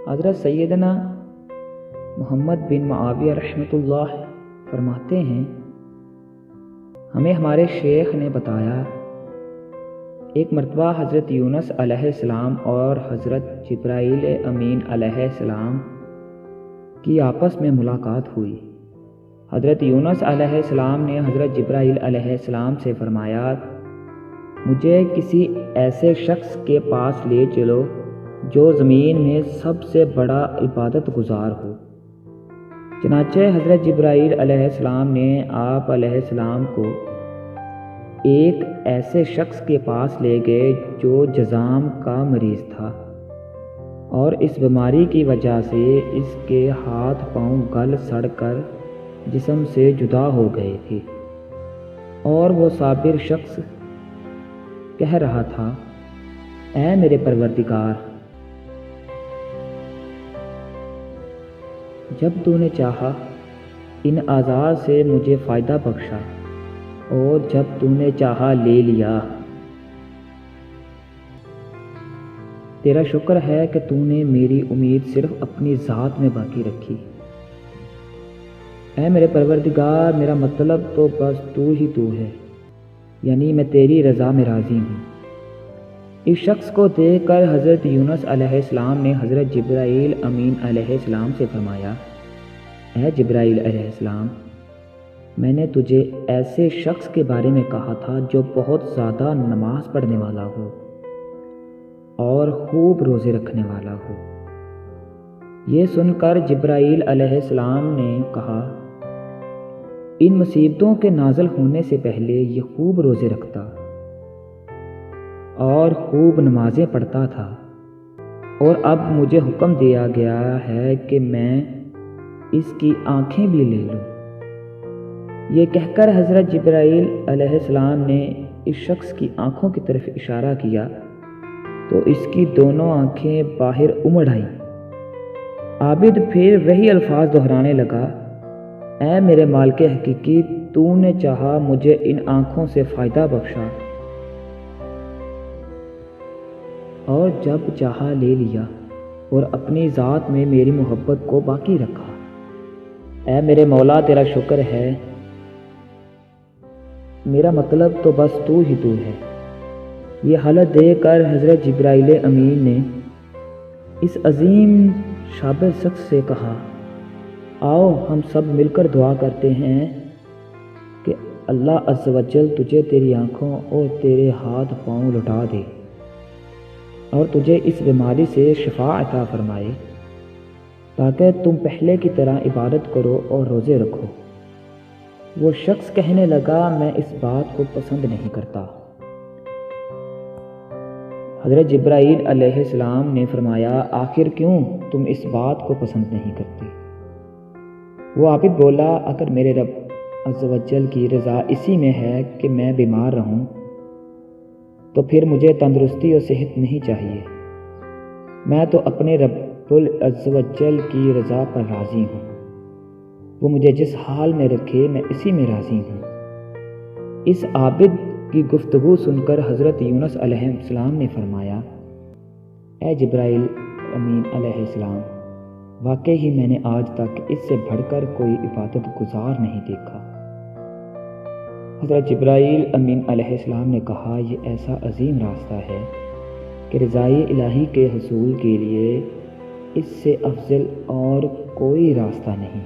حضرت سیدنا محمد بن معاویہ رحمۃ اللہ فرماتے ہیں، ہمیں ہمارے شیخ نے بتایا، ایک مرتبہ حضرت یونس علیہ السلام اور حضرت جبرائیل امین علیہ السلام کی آپس میں ملاقات ہوئی۔ حضرت یونس علیہ السلام نے حضرت جبرائیل علیہ السلام سے فرمایا، مجھے کسی ایسے شخص کے پاس لے چلو جو زمین میں سب سے بڑا عبادت گزار ہو۔ چنانچہ حضرت جبرائیل علیہ السلام نے آپ علیہ السلام کو ایک ایسے شخص کے پاس لے گئے جو جذام کا مریض تھا، اور اس بیماری کی وجہ سے اس کے ہاتھ پاؤں گل سڑ کر جسم سے جدا ہو گئے تھے، اور وہ صابر شخص کہہ رہا تھا، اے میرے پروردگار، جب تو نے چاہا ان اعضاء سے مجھے فائدہ بخشا، اور جب تو نے چاہا لے لیا۔ تیرا شکر ہے کہ تو نے میری امید صرف اپنی ذات میں باقی رکھی۔ اے میرے پروردگار، میرا مطلب تو بس تو ہی تو ہے، یعنی میں تیری رضا میں راضی ہوں۔ اس شخص کو دیکھ کر حضرت یونس علیہ السلام نے حضرت جبرائیل امین علیہ السلام سے فرمایا، اے جبرائیل علیہ السلام، میں نے تجھے ایسے شخص کے بارے میں کہا تھا جو بہت زیادہ نماز پڑھنے والا ہو اور خوب روزے رکھنے والا ہو۔ یہ سن کر جبرائیل علیہ السلام نے کہا، ان مصیبتوں کے نازل ہونے سے پہلے یہ خوب روزے رکھتا اور خوب نمازیں پڑھتا تھا، اور اب مجھے حکم دیا گیا ہے کہ میں اس کی آنکھیں بھی لے لوں۔ یہ کہہ کر حضرت جبرائیل علیہ السلام نے اس شخص کی آنکھوں کی طرف اشارہ کیا تو اس کی دونوں آنکھیں باہر امڑ آئیں۔ عابد پھر وہی الفاظ دہرانے لگا، اے میرے مالک حقیقی، تو نے چاہا مجھے ان آنکھوں سے فائدہ بخشا، اور جب چاہا لے لیا، اور اپنی ذات میں میری محبت کو باقی رکھا۔ اے میرے مولا، تیرا شکر ہے، میرا مطلب تو بس تو ہی تو ہے۔ یہ حالت دیکھ کر حضرت جبرائیل امین نے اس عظیم شابر شخص سے کہا، آؤ ہم سب مل کر دعا کرتے ہیں کہ اللہ عز و جل تجھے تیری آنکھوں اور تیرے ہاتھ پاؤں لوٹا دے، اور تجھے اس بیماری سے شفا عطا فرمائے، تاکہ تم پہلے کی طرح عبادت کرو اور روزے رکھو۔ وہ شخص کہنے لگا، میں اس بات کو پسند نہیں کرتا۔ حضرت جبرائیل علیہ السلام نے فرمایا، آخر کیوں تم اس بات کو پسند نہیں کرتے؟ وہ عابد بولا، اگر میرے رب عز و جل کی رضا اسی میں ہے کہ میں بیمار رہوں تو پھر مجھے تندرستی اور صحت نہیں چاہیے۔ میں تو اپنے رب عز و جل کی رضا پر راضی ہوں، وہ مجھے جس حال میں رکھے میں اسی میں راضی ہوں۔ اس عابد کی گفتگو سن کر حضرت یونس علیہ السلام نے فرمایا، اے جبرائیل امین علیہ السلام، واقعی میں نے آج تک اس سے بڑھ کر کوئی عبادت گزار نہیں دیکھا۔ حضرت جبرائیل امین علیہ السلام نے کہا، یہ ایسا عظیم راستہ ہے کہ رضائے الہی کے حصول کے لیے اس سے افضل اور کوئی راستہ نہیں۔